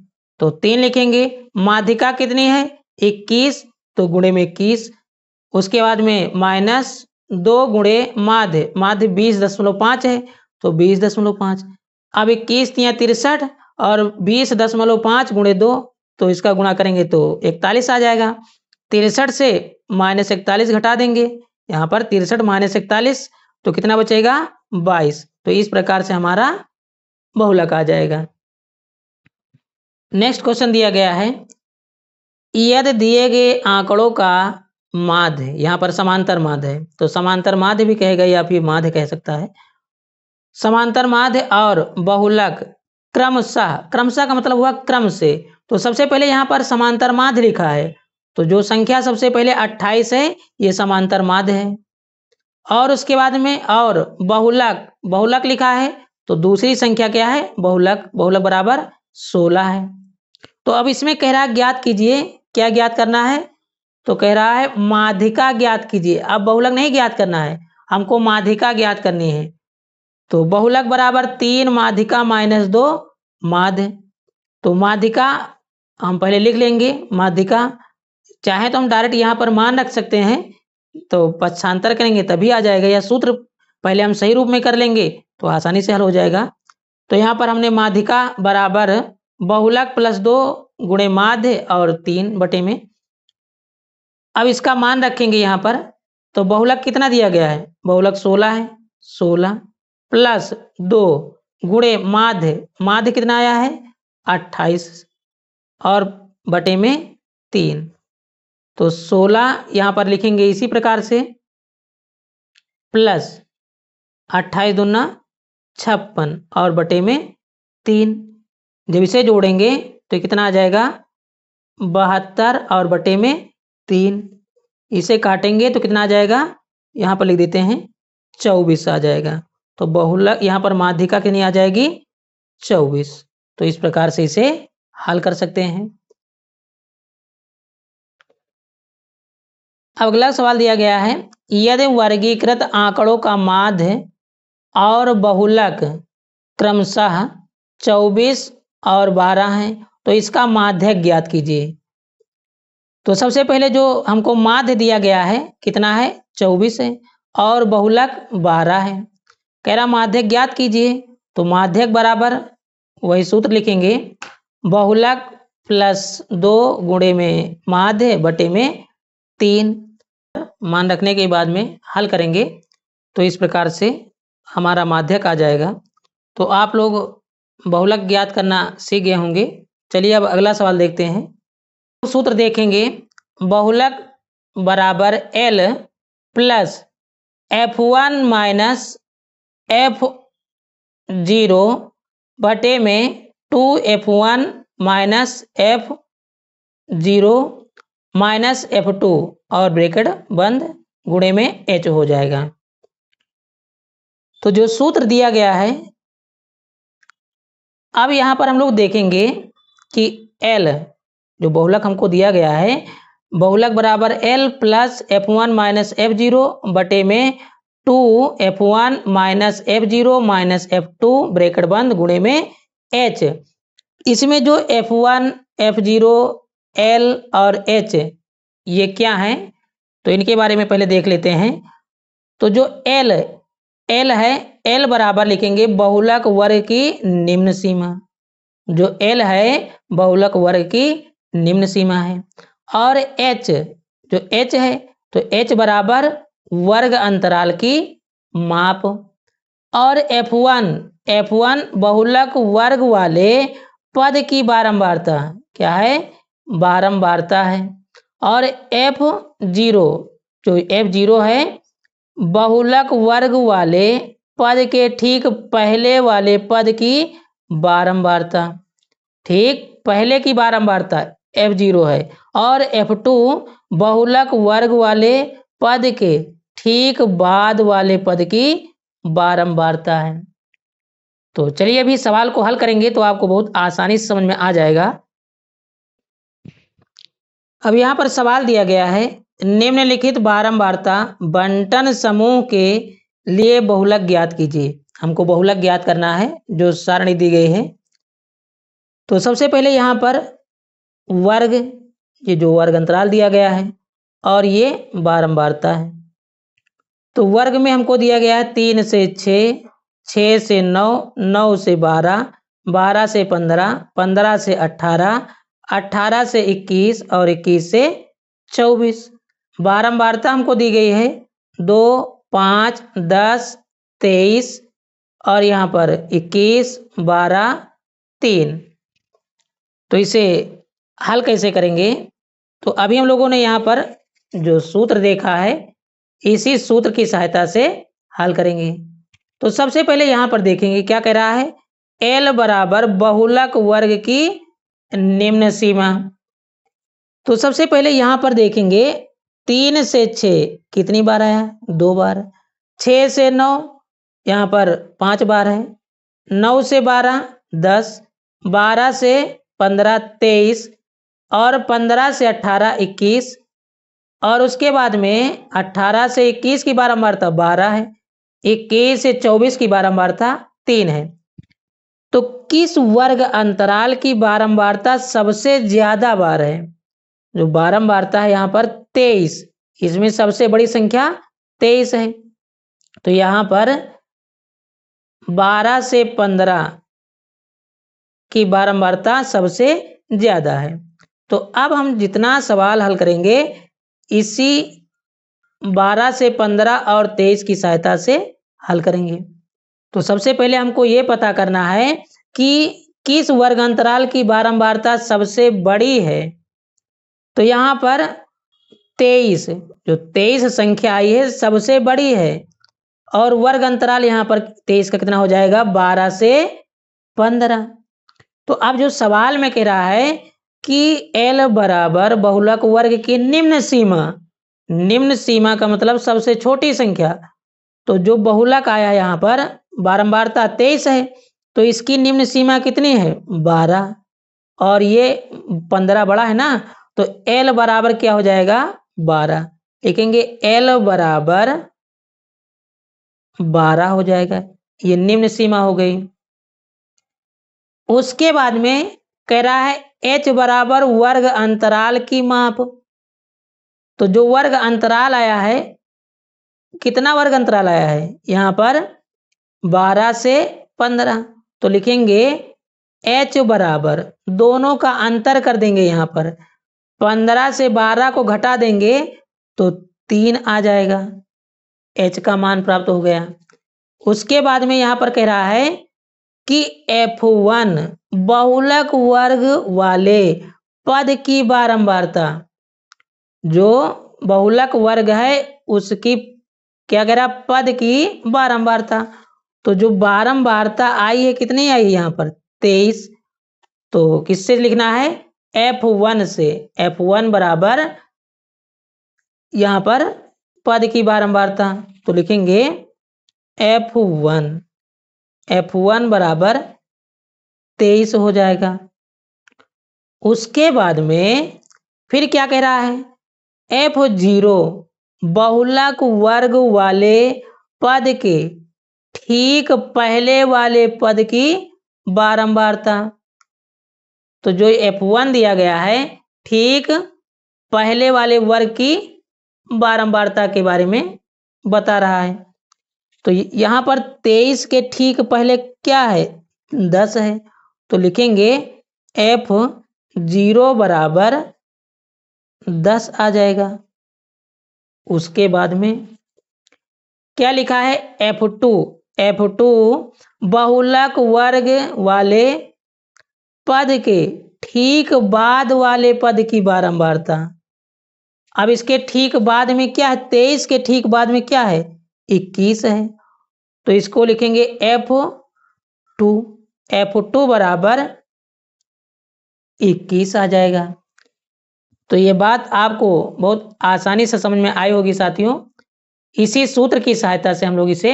तो 3 लिखेंगे। माध्यिका कितनी है 21, तो गुणे में 21, उसके बाद में माइनस 2 गुणे माध्य 20.5 है, तो 20.5। अब 21 तिया 63 और 20.5 गुणे 2, तो इसका गुणा करेंगे तो 41 आ जाएगा। 63 से -41 घटा देंगे, यहाँ पर 63 - 41, तो कितना बचेगा 22। तो इस प्रकार से हमारा बहुलक आ जाएगा। नेक्स्ट क्वेश्चन दिया गया है, यदि दिए गए आंकड़ों का माध्य, यहाँ पर समांतर माध्य है, तो समांतर माध्य भी कहेगा या फिर माध्य कह सकता है। समांतर माध्य और बहुलक क्रमशः का मतलब हुआ क्रम से, तो सबसे पहले यहाँ पर समांतर माध्य लिखा है, तो जो संख्या सबसे पहले 28 है ये समांतर माध्य है। और उसके बाद में और बहुलक लिखा है, तो दूसरी संख्या क्या है बहुलक बराबर 16 है। तो अब इसमें कह रहा है ज्ञात कीजिए, क्या ज्ञात करना है, तो कह रहा है माध्यिका ज्ञात कीजिए। अब बहुलक नहीं ज्ञात करना है, हमको माध्यिका ज्ञात करनी है। तो बहुलक बराबर 3 माध्यिका माइनस 2 माध्य, तो माध्यिका हम पहले लिख लेंगे। माध्यिका चाहे तो हम डायरेक्ट यहाँ पर मान रख सकते हैं, तो पक्षांतर करेंगे तभी आ जाएगा, या सूत्र पहले हम सही रूप में कर लेंगे तो आसानी से हल हो जाएगा। तो यहाँ पर हमने माध्यिका बराबर बहुलक प्लस 2 गुणे माध्य और 3 बटे में। अब इसका मान रखेंगे यहाँ पर, तो बहुलक कितना दिया गया है, बहुलक 16 है, 16 प्लस 2 गुणे माध्य कितना आया है 28 और बटे में 3, तो 16 यहाँ पर लिखेंगे इसी प्रकार से, प्लस 28 दूना 56 और बटे में 3। जब इसे जोड़ेंगे तो कितना आ जाएगा 72 और बटे में 3। इसे काटेंगे तो कितना आ जाएगा, यहाँ पर लिख देते हैं 24 आ जाएगा। तो बहुलक यहाँ पर माध्यिका कितनी आ जाएगी 24। तो इस प्रकार से इसे हल कर सकते हैं। अब अगला सवाल दिया गया है, यदि वर्गीकृत आंकड़ों का माध्य और बहुलक क्रमशः 24 और 12 है तो इसका माध्यक ज्ञात कीजिए। तो सबसे पहले जो हमको माध्य दिया गया है कितना है 24 है और बहुलक 12 है, कह रहा माध्यक ज्ञात कीजिए। तो माध्यक बराबर वही सूत्र लिखेंगे, बहुलक प्लस 2 गुणे में माध्य बटे में 3। मान रखने के बाद में हल करेंगे तो इस प्रकार से हमारा माध्यक आ जाएगा। तो आप लोग बहुलक ज्ञात करना सीख गए होंगे। चलिए अब अगला सवाल देखते हैं। सूत्र देखेंगे, बहुलक बराबर L plus F1 minus F0 बटे में 2F1 minus F0 minus F2 और ब्रैकेट बंद गुणे में H हो जाएगा। तो जो सूत्र दिया गया है, अब यहाँ पर हम लोग देखेंगे कि L जो बहुलक हमको दिया गया है, बहुलक बराबर L plus F1 minus F0 बटे में 2F1 minus F0 minus F2 bracket बंद गुणे में H। इसमें जो F1 F0 एल और एच ये क्या हैं, तो इनके बारे में पहले देख लेते हैं। तो जो एल है, एल बराबर लिखेंगे बहुलक वर्ग की निम्न सीमा। जो एल है बहुलक वर्ग की निम्न सीमा है। और एच, जो एच है तो एच बराबर वर्ग अंतराल की माप। और F1 बहुलक वर्ग वाले पद की बारंबारता क्या है, बारंबारता है। और F0, जो F0 है बहुलक वर्ग वाले पद के ठीक पहले वाले पद की बारंबारता, ठीक पहले की बारंबारता F0 है। और F2 बहुलक वर्ग वाले पद के ठीक बाद वाले पद की बारंबारता है। तो चलिए अभी सवाल को हल करेंगे तो आपको बहुत आसानी से समझ में आ जाएगा। अब यहाँ पर सवाल दिया गया है, निम्नलिखित बारंबारता बंटन समूह के लिए बहुलक ज्ञात कीजिए। हमको बहुलक ज्ञात करना है जो सारणी दी गई है। तो सबसे पहले यहाँ पर वर्ग, ये जो वर्ग अंतराल दिया गया है और ये बारंबारता है। तो वर्ग में हमको दिया गया है 3 से 6, 6 से 9, 9 से 12, 12 से 15, 15 से 18, 18 से 21 और 21 से 24। बारंबारता हमको दी गई है 2, 5, 10, 23 और यहाँ पर 21, 12, 3। तो इसे हल कैसे करेंगे, तो अभी हम लोगों ने यहाँ पर जो सूत्र देखा है इसी सूत्र की सहायता से हल करेंगे। तो सबसे पहले यहाँ पर देखेंगे क्या कह रहा है, L बराबर बहुलक वर्ग की निम्न सीमा। तो सबसे पहले यहाँ पर देखेंगे 3 से 6 कितनी बार आया, 2 बार। 6 से 9 यहाँ पर 5 बार है। 9 से 12 10, 12 से 15 23 और 15 से 18 21 और उसके बाद में 18 से 21 की बारंबारता 12 है। 21 से 24 की बारंबारता 3 है। तो किस वर्ग अंतराल की बारंबारता सबसे ज्यादा बार है, जो बारंबारता है यहाँ पर 23, इसमें सबसे बड़ी संख्या 23 है। तो यहाँ पर 12 से 15 की बारंबारता सबसे ज्यादा है। तो अब हम जितना सवाल हल करेंगे इसी 12 से 15 और 23 की सहायता से हल करेंगे। तो सबसे पहले हमको ये पता करना है कि किस वर्ग अंतराल की बारंबारता सबसे बड़ी है। तो यहाँ पर 23, जो 23 संख्या आई है सबसे बड़ी है और वर्ग अंतराल यहाँ पर 23 का कितना हो जाएगा, 12 से 15। तो अब जो सवाल में कह रहा है कि L बराबर बहुलक वर्ग की निम्न सीमा, निम्न सीमा का मतलब सबसे छोटी संख्या। तो जो बहुलक आया यहाँ पर बारंबारता 23 है तो इसकी निम्न सीमा कितनी है, 12 और ये 15 बड़ा है ना, तो L बराबर क्या हो जाएगा, 12। लिखेंगे L बराबर 12 हो जाएगा, ये निम्न सीमा हो गई। उसके बाद में कह रहा है H बराबर वर्ग अंतराल की माप। तो जो वर्ग अंतराल आया है, कितना वर्ग अंतराल आया है यहाँ पर 12 से 15, तो लिखेंगे H बराबर, दोनों का अंतर कर देंगे यहाँ पर, 15 से 12 को घटा देंगे तो 3 आ जाएगा, H का मान प्राप्त हो गया। उसके बाद में यहाँ पर कह रहा है कि F1 बहुलक वर्ग वाले पद की बारंबारता, जो बहुलक वर्ग है उसकी क्या कह रहा, पद की बारंबारता। तो जो बारंबारता आई है कितनी आई यहाँ पर 23, तो किससे लिखना है, F1 से। F1 बराबर यहाँ पर पद की बारंबारता, तो लिखेंगे F1 बराबर 23 हो जाएगा। उसके बाद में फिर क्या कह रहा है, F0 बहुलक वर्ग वाले पद के ठीक पहले वाले पद की बारंबारता। तो जो F1 दिया गया है ठीक पहले वाले वर्ग की बारंबारता के बारे में बता रहा है। तो यहाँ पर 23 के ठीक पहले क्या है? 10 है। तो लिखेंगे F0 बराबर 10 आ जाएगा। उसके बाद में क्या लिखा है? F2 बहुलक वर्ग वाले पद के ठीक बाद वाले पद की बारंबारता। अब इसके ठीक बाद में क्या है? 23 के ठीक बाद में क्या है? 21 है। तो इसको लिखेंगे F2 बराबर 21 आ जाएगा। तो ये बात आपको बहुत आसानी से समझ में आई होगी साथियों। इसी सूत्र की सहायता से हम लोग इसे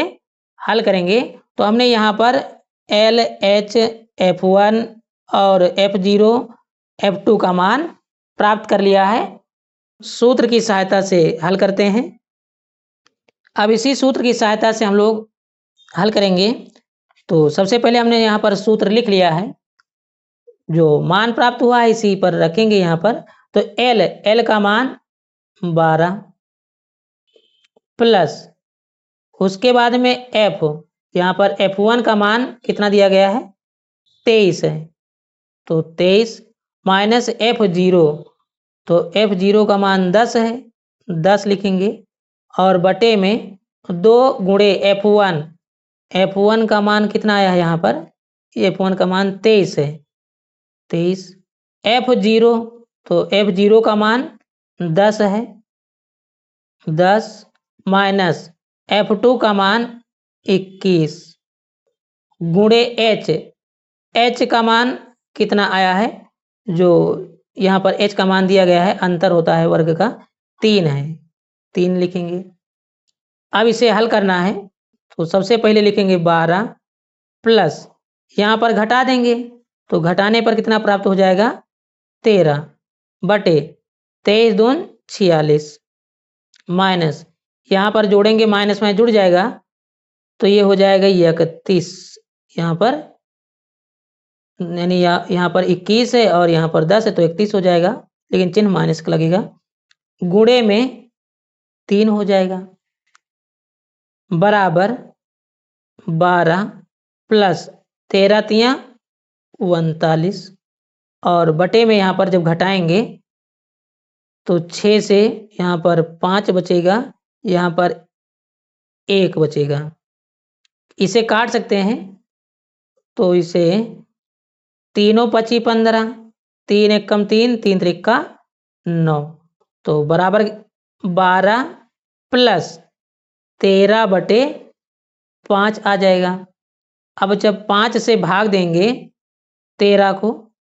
हल करेंगे। तो हमने यहाँ पर L, H, F1 और F0, F2 का मान प्राप्त कर लिया है। सूत्र की सहायता से हल करते हैं। अब इसी सूत्र की सहायता से हम लोग हल करेंगे। तो सबसे पहले हमने यहाँ पर सूत्र लिख लिया है। जो मान प्राप्त हुआ है इसी पर रखेंगे यहाँ पर। तो L का मान 12 प्लस उसके बाद में F, यहाँ पर F1 का मान कितना दिया गया है? 23 है। तो 23 माइनस F0, तो F0 का मान 10 है, 10 लिखेंगे। और बटे में 2 गुणे F1 का मान कितना आया है यहाँ पर? F1 का मान 23 है, 23। F0, तो F0 का मान 10 है, 10 माइनस F2 का मान 21 गुणे H का मान कितना आया है? जो यहाँ पर H का मान दिया गया है, अंतर होता है वर्ग का, 3 है, 3 लिखेंगे। अब इसे हल करना है। तो सबसे पहले लिखेंगे 12 प्लस यहाँ पर घटा देंगे। तो घटाने पर कितना प्राप्त हो जाएगा? 13 बटे 23 दून 46 माइनस यहाँ पर जोड़ेंगे, माइनस में जुड़ जाएगा। तो ये हो जाएगा 31 यहाँ पर, यानी यहाँ पर 21 है और यहाँ पर 10 है, तो 31 हो जाएगा, लेकिन चिन्ह माइनस का लगेगा। गुणे में 3 हो जाएगा बराबर 12 प्लस 13 तियां 39 और बटे में यहाँ पर जब घटाएंगे तो 6 से यहाँ पर 5 बचेगा, यहाँ पर 1 बचेगा। इसे काट सकते हैं। तो इसे तीनों 25 15, 3 एकम 3, 3 त्रिका 9, तो बराबर 12 प्लस 13 बटे 5 आ जाएगा। अब जब 5 से भाग देंगे 13 को,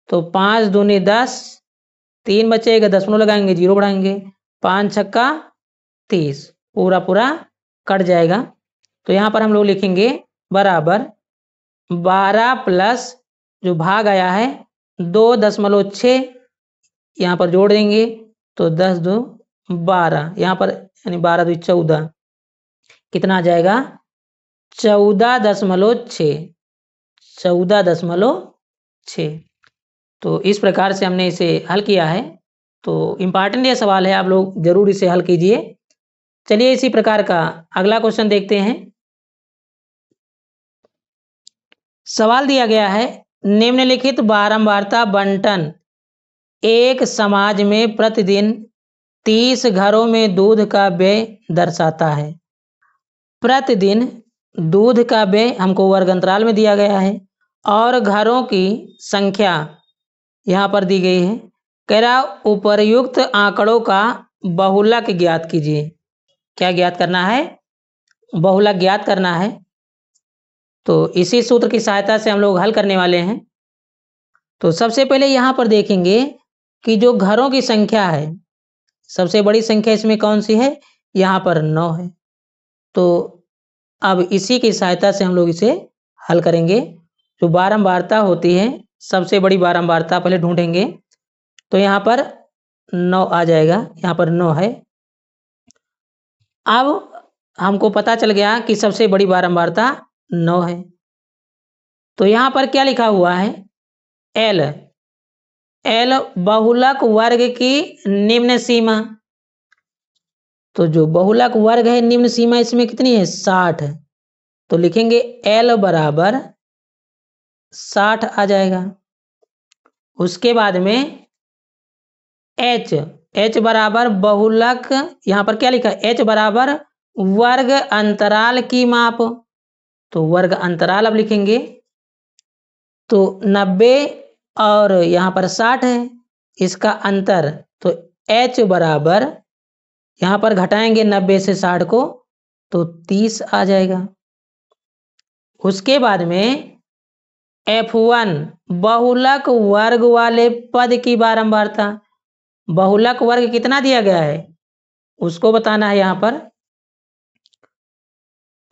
तो 5 दूनी 10, 3 बचेगा, दशमलव लगाएंगे, 0 बढ़ाएंगे, 5 छक्का 30, पूरा कट जाएगा। तो यहाँ पर हम लोग लिखेंगे बराबर 12 प्लस जो भाग आया है 2.6, यहाँ पर जोड़ देंगे तो 10 2 12, यहाँ पर यानी 12 2 14, कितना आ जाएगा? 14.6। तो इस प्रकार से हमने इसे हल किया है। तो इम्पॉर्टेंट ये सवाल है, आप लोग जरूर इसे हल कीजिए। चलिए इसी प्रकार का अगला क्वेश्चन देखते हैं। सवाल दिया गया है, निम्नलिखित बारंबारता बंटन एक समाज में प्रतिदिन 30 घरों में दूध का व्यय दर्शाता है। प्रतिदिन दूध का व्यय हमको वर्ग अंतराल में दिया गया है और घरों की संख्या यहाँ पर दी गई है। कह रहा उपर्युक्त आंकड़ों का बहुलक ज्ञात कीजिए। क्या ज्ञात करना है? बहुलक ज्ञात करना है। तो इसी सूत्र की सहायता से हम लोग हल करने वाले हैं। तो सबसे पहले यहाँ पर देखेंगे कि जो घरों की संख्या है, सबसे बड़ी संख्या इसमें कौन सी है? यहाँ पर 9 है। तो अब इसी की सहायता से हम लोग इसे हल करेंगे। जो बारंबारता होती है, सबसे बड़ी बारंबारता पहले ढूंढेंगे। तो यहाँ पर 9 आ जाएगा, यहाँ पर 9 है। अब हमको पता चल गया कि सबसे बड़ी बारंबारता 9 है। तो यहाँ पर क्या लिखा हुआ है? L, एल बहुलक वर्ग की निम्न सीमा। तो जो बहुलक वर्ग है निम्न सीमा इसमें कितनी है 60 है। तो लिखेंगे एल बराबर 60 आ जाएगा। उसके बाद में एच बराबर बहुलक, यहां पर क्या लिखा एच बराबर वर्ग अंतराल की माप। तो वर्ग अंतराल अब लिखेंगे तो 90 और यहां पर 60 है इसका अंतर। तो एच बराबर यहां पर घटाएंगे 90 से 60 को तो 30 आ जाएगा। उसके बाद में F1 बहुलक वर्ग वाले पद की बारंबारता। बहुलक वर्ग कितना दिया गया है उसको बताना है यहां पर।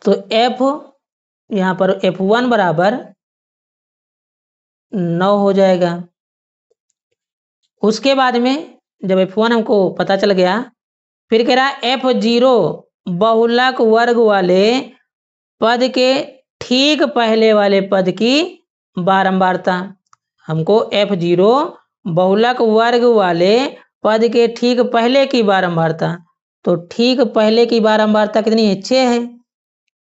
तो F यहां पर F1 बराबर 9 हो जाएगा। उसके बाद में जब F1 हमको पता चल गया, फिर कह रहा F0 बहुलक वर्ग वाले पद के ठीक पहले वाले पद की बारंबारता। हमको F0 बहुलक वर्ग वाले पद के ठीक पहले की बारंबारता। तो ठीक पहले की बारंबारता कितनी है 6 है।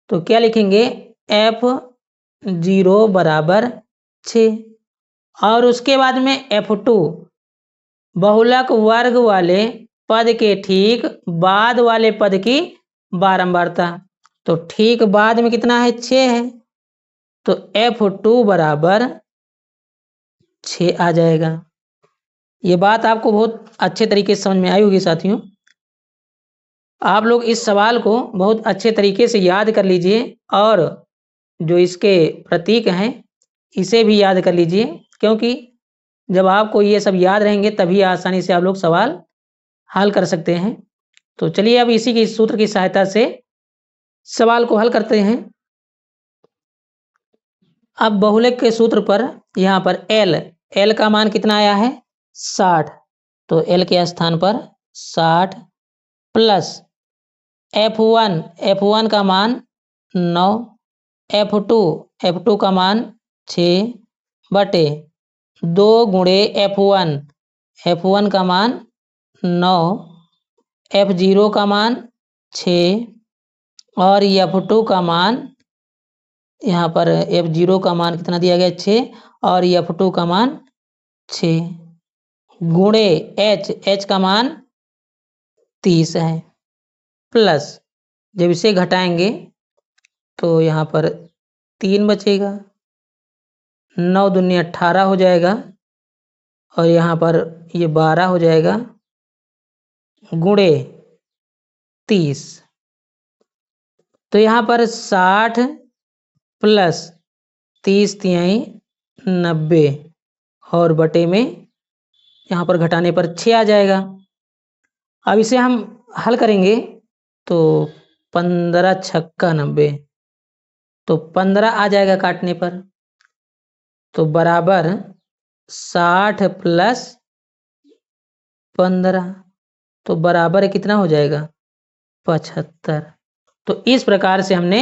तो क्या लिखेंगे F0 बराबर 6। और उसके बाद में F2 बहुलक वर्ग वाले पद के ठीक बाद वाले पद की बारंबारता। तो ठीक बाद में कितना है 6 है। तो F2 बराबर 6 आ जाएगा। ये बात आपको बहुत अच्छे तरीके से समझ में आई होगी साथियों। आप लोग इस सवाल को बहुत अच्छे तरीके से याद कर लीजिए और जो इसके प्रतीक हैं इसे भी याद कर लीजिए, क्योंकि जब आपको ये सब याद रहेंगे तभी आसानी से आप लोग सवाल हल कर सकते हैं। तो चलिए अब इसी की सूत्र की सहायता से सवाल को हल करते हैं। अब बहुलक के सूत्र पर यहाँ पर एल का मान कितना आया है 60। तो एल के स्थान पर 60 प्लस F1 का मान 9, F2 का मान 6 बटे 2 गुणे F1 का मान 9, F0 का मान 6 और F2 का मान, यहाँ पर F0 का मान कितना दिया गया 6 और F2 का मान 6 गुणे H का मान 30 है प्लस जब इसे घटाएंगे तो यहाँ पर 3 बचेगा, 9 दूनी 18 हो जाएगा और यहाँ पर ये 12 हो जाएगा गुणे 30। तो यहाँ पर 60 प्लस 30 तिहाई 90 और बटे में यहाँ पर घटाने पर 6 आ जाएगा। अब इसे हम हल करेंगे तो 15 छक्का 90, तो 15 आ जाएगा काटने पर। तो बराबर 60 प्लस 15 तो बराबर कितना हो जाएगा 75। तो इस प्रकार से हमने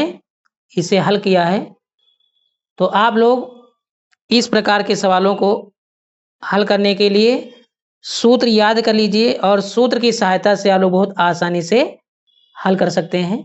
इसे हल किया है। तो आप लोग इस प्रकार के सवालों को हल करने के लिए सूत्र याद कर लीजिए और सूत्र की सहायता से आप लोग बहुत आसानी से हल कर सकते हैं।